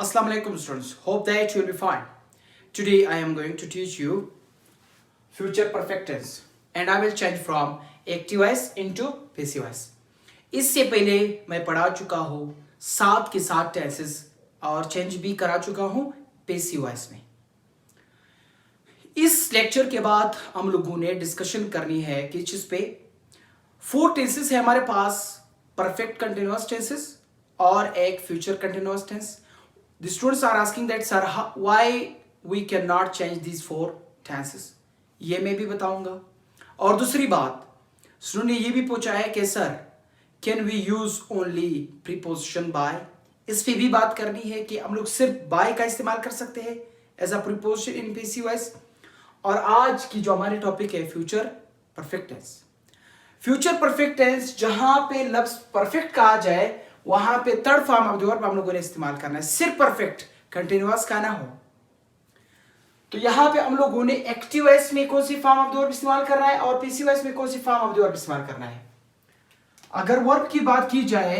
Assalamu alaikum students, hope that you will be fine. Today I am going to teach you future perfect tense and I will change from active voice into passive voice. इससे पहले मैं पढ़ा चुका हूँ 7 के 7 tenses और change भी करा चुका हूँ पैसिव वॉइस में। इस लेक्चर के बाद हम लोगों ने डिस्कशन करनी है कि जिस पे 4 टेंसेस है हमारे पास, परफेक्ट कंटिन्यूअस टेंसेस और एक future continuous tense. The students are asking that sir why we cannot change these 4 tenses, ये मैं भी बताऊंगा। और दूसरी बात स्टूडेंट ने ये भी पूछा है कि sir can we use only preposition by, इस पे भी बात करनी है कि हम लोग सिर्फ बाय का इस्तेमाल कर सकते हैं as a preposition in passive voice. और आज की जो हमारी टॉपिक है future perfect tense. Future perfect tense जहां पे लफ्ज परफेक्ट कहा जाए वहां पे third form of the verb हम लोगों ने इस्तेमाल करना है, सिर्फ परफेक्ट कंटिन्यूअस का ना हो। तो यहां पे हम लोगों ने एक्टिव वॉइस में कौन सी फॉर्म ऑफ द वर्ब इस्तेमाल करना है और पैसिव वॉइस में कौन सी फॉर्म ऑफ द वर्ब इस्तेमाल करना है। अगर वर्ब की बात की जाए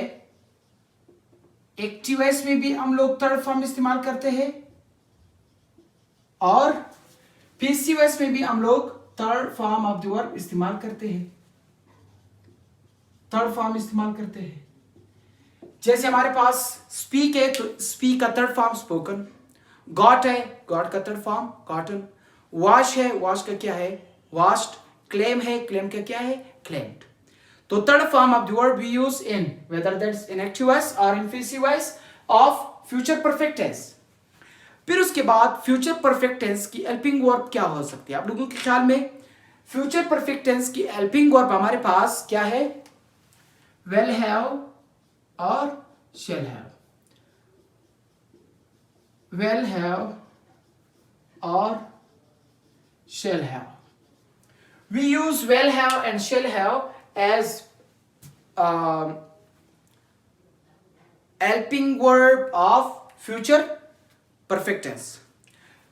एक्टिव वॉइस में भी हम लोग थर्ड फॉर्म इस्तेमाल करते हैं और पैसिव वॉइस में भी हम लोग third form of the verb इस्तेमाल करते हैं, थर्ड फॉर्म इस्तेमाल करते हैं। जैसे हमारे पास स्पीक है तो स्पीक का थर्ड फॉर्म स्पोकन, गॉट है गॉट का थर्ड फॉर्म गॉटन, वॉश है वॉश का क्या है वॉश्ड, क्लेम है क्लेम का क्या है क्लेम्ड। तो third form of the verb we use in whether that's in active voice और in passive voice of future perfect tense. फिर उसके बाद फ्यूचर परफेक्ट टेंस की हेल्पिंग वर्ब क्या हो सकती है आप लोगों के ख्याल में? फ्यूचर परफेक्ट टेंस की हेल्पिंग वर्ब हमारे पास क्या है? विल हैव और shall have, will have और shall have. We use will have and shall have as helping verb of future perfect tense.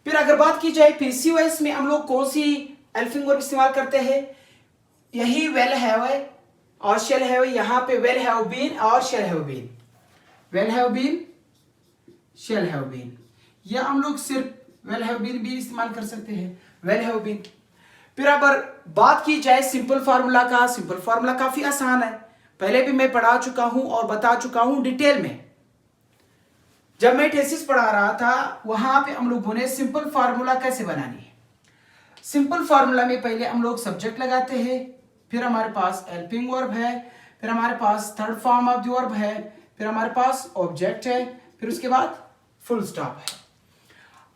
फिर अगर बात की जाए पैसिव वॉइस में हम लोग कौन सी हेल्पिंग वर्ब इस्तेमाल करते हैं? यही will have है और shall have, यहां पे will have been और shall have been, will have been shall have been, या हम लोग सिर्फ will have been भी इस्तेमाल कर सकते हैं will have been। फिर अगर बात की जाए सिंपल फार्मूला का, सिंपल फार्मूला काफी आसान है, पहले भी मैं पढ़ा चुका हूं और बता चुका हूं डिटेल में। जब मैं थीसिस पढ़ा रहा था वहां पे हम लोगों ने सिंपल फार्मूला कैसे बनानी है। सिंपल फार्मूला में पहले हम लोग सब्जेक्ट लगाते हैं, फिर हमारे पास हेल्पिंग वर्ब है, फिर हमारे पास third form of the verb है, फिर हमारे पास ऑब्जेक्ट है, फिर उसके बाद फुल स्टॉप है।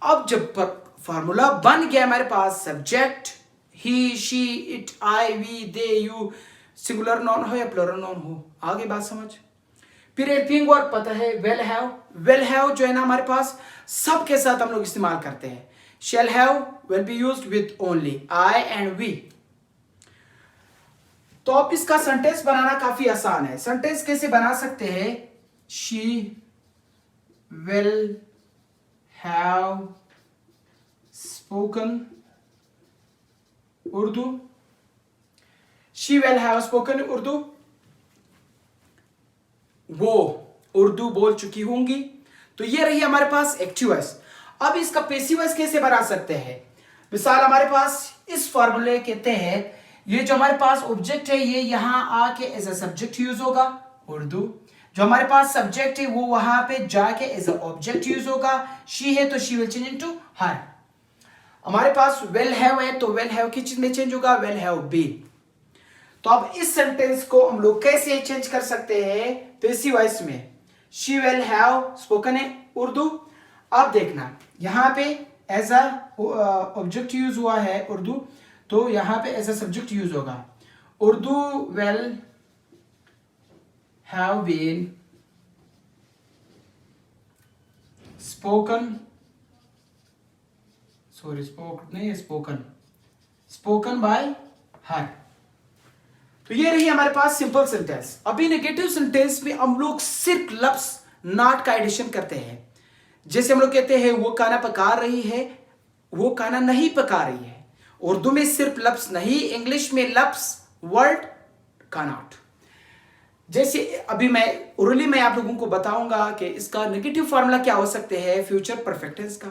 अब जब फार्मूला बन गया हमारे पास subject he she it I we they you, singular noun हो या प्लूरल नॉन हो, आगे बात समझ। फिर हेल्पिंग वर्ब पता है विल हैव जो है ना हमारे पास सबके साथ हम लोग इस्तेमाल करते हैं। Shall have will be used with only I and we. तो अब इसका सेंटेंस बनाना काफी आसान है। सेंटेंस कैसे बना सकते हैं? She will have spoken Urdu, she will have spoken Urdu, वो उर्दू बोल चुकी होंगी। तो ये रही हमारे पास एक्टिव वॉइस। अब इसका पैसिव वॉइस कैसे बना सकते हैं? मिसाल हमारे पास इस फॉर्मूले के तहत ये जो हमारे पास ऑब्जेक्ट है ये यहां आके एज अ सब्जेक्ट यूज होगा उर्दू, जो हमारे पास सब्जेक्ट है वो वहां पे जाके एज अ ऑब्जेक्ट यूज होगा। शी है तो शी विल चेंज इनटू हर। हमारे पास विल हैव है तो विल हैव किस चीज में चेंज होगा? Will have been. तो अब इस सेंटेंस को हम लोग कैसे चेंज कर सकते हैं पैसिव वॉइस में? शी विल हैव स्पोकन है उर्दू। अब देखना यहां पे एज अ ऑब्जेक्ट यूज हुआ है उर्दू, तो यहां पे एज अ सब्जेक्ट यूज होगा Urdu will have been spoken, sorry spoken नहीं स्पोकन बाय हर। तो ये रही हमारे पास सिंपल सेंटेंस। अभी नेगेटिव सेंटेंस में हम लोग सिर्फ लफ्ज नॉट का एडिशन करते हैं। जैसे हम लोग कहते हैं वो खाना पका रही है, वो खाना नहीं पका रही है। उर्दू में सिर्फ लफ्ज नहीं, इंग्लिश में लफ्ज वर्ड cannot। जैसे अभी मैं ओरली में आप लोगों को बताऊंगा कि इसका नेगेटिव फॉर्मूला क्या हो सकते हैं फ्यूचर परफेक्ट टेंस का।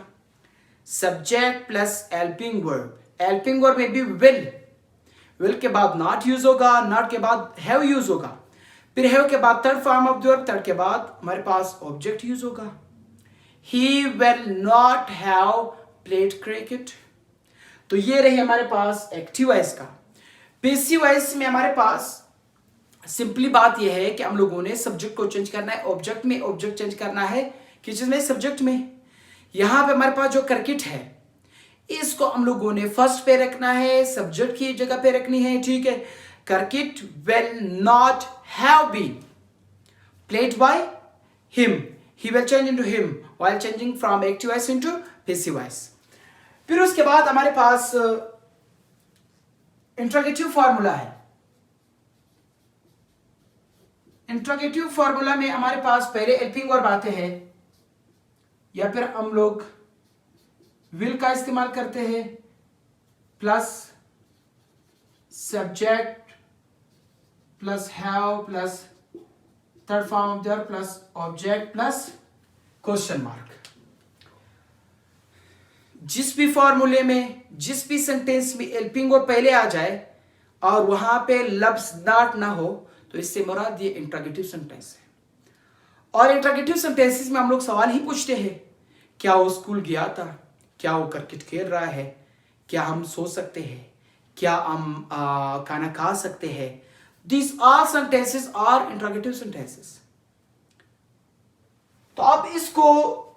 Subject plus helping verb, helping verb में भी विल के बाद नॉट यूज होगा, नॉट के बाद हैव यूज होगा, फिर हैव के बाद third form of the verb, third के बाद हमारे पास ऑब्जेक्ट यूज होगा। He will not have played cricket. तो ये रही हमारे पास एक्टिव वॉइस का। पैसिव वॉइस में हमारे पास सिंपली बात यह है कि हम लोगों ने सब्जेक्ट को चेंज करना है, ऑब्जेक्ट में ऑब्जेक्ट चेंज करना है, किस चीज में, सब्जेक्ट में। यहां पे हमारे पास जो क्रिकेट है इसको हम लोगों ने फर्स्ट पे रखना है, सब्जेक्ट की जगह पे रखनी है, ठीक है। Cricket will not have been played by him, he will change into him while changing from active voice into passive voice. फिर उसके बाद हमारे पास इंट्रोगेटिव फॉर्मूला है। इंट्रोगेटिव फॉर्मूला में हमारे पास पहले हेल्पिंग वर्ब आते हैं, या फिर हम लोग विल का इस्तेमाल करते हैं plus subject plus have plus third form of the verb plus object plus question mark. जिस भी फॉर्मूले में, जिस भी सेंटेंस में हेल्पिंग वर्ब पहले आ जाए और वहां पे लफ्ज नॉट ना हो, तो इससे मुराद ये इंट्रोगेटिव सेंटेंस है। और इंट्रोगेटिव सेंटेंसेस में हम लोग सवाल ही पूछते हैं, क्या वो स्कूल गया था, क्या वो क्रिकेट खेल रहा है, क्या हम सो सकते हैं, क्या हम खाना खा सकते हैं। These all sentences are interrogative sentences। तो अब इसको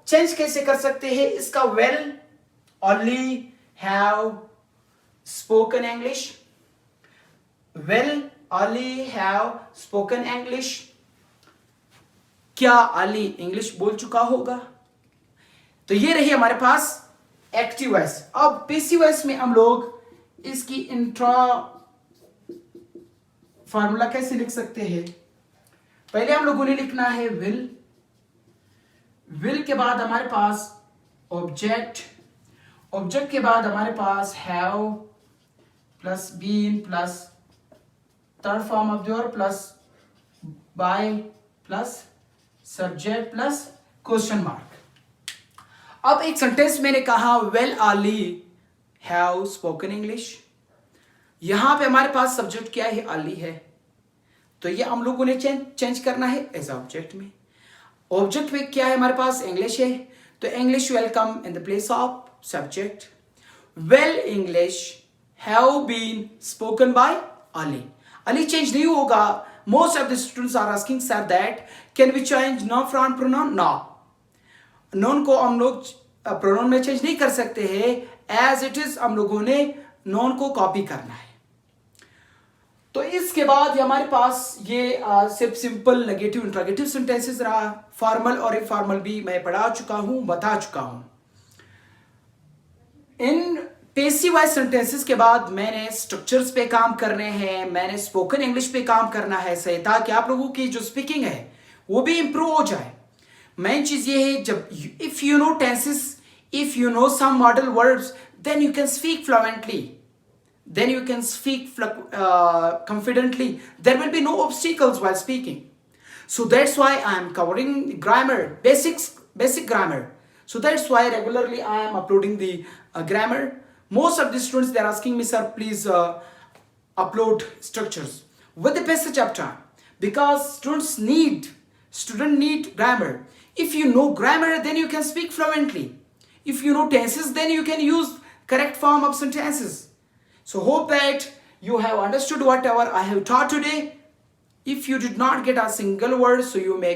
चेंज कैसे कर सकते हैं? इसका well, only, have, spoken English, well, only, have, spoken English। क्या अली इंग्लिश बोल चुका होगा? तो ये रही हमारे पास एक्टिव वॉइस। अब पैसिव वॉइस में हम लोग इसकी इंट्रा फॉर्मूला कैसे लिख सकते हैं? पहले हम लोगों ने लिखना है विल, विल के बाद हमारे पास ऑब्जेक्ट, ऑब्जेक्ट के बाद हमारे पास have plus been plus third form of the verb plus by plus subject plus question mark. अब एक सेंटेंस मैंने कहा well Ali have spoken English, यहां पे हमारे पास सब्जेक्ट क्या है? अली है, तो ये हम लोगों ने चेंज करना है एज ऑब्जेक्ट में। ऑब्जेक्ट में क्या है हमारे पास? इंग्लिश है, तो English will come in the place of subject. Well English have been spoken by Ali, Ali change नहीं होगा। Most of the students are asking sir that can we change noun from pronoun? No, noun को हम लोग pronoun में change नहीं कर सकते हैं, एज इट इज हम लोगों ने नाउन को कॉपी करना है। तो इसके बाद हमारे पास ये सिर्फ सिंपल नेगेटिव इंट्रोगेटिव सेंटेंसेस रहा। फॉर्मल और इनफॉर्मल भी मैं पढ़ा चुका हूं, बता चुका हूं। इन पैसिव वॉइस सेंटेंसेस के बाद मैंने स्ट्रक्चर्स पे काम करने हैं, मैंने स्पोकन इंग्लिश पे काम करना है, सही, ताकि आप लोगों की जो स्पीकिंग है वो भी इंप्रूव हो जाए। मेन चीज ये है, जब if you know tenses, if you know some modal verbs, then you can speak fluently, then you can speak confidently. There will be no obstacles while speaking. So that's why I am covering grammar, basic grammar. So that's why regularly I am uploading the grammar. Most of the students, they are asking me, sir, please upload structures with the passage of time, because students need grammar. If you know grammar, then you can speak fluently. If you know tenses, then you can use correct form of sentences. So hope that you have understood whatever I have taught today. If you did not get a single word, so you may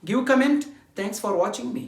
give comment. Thanks for watching me.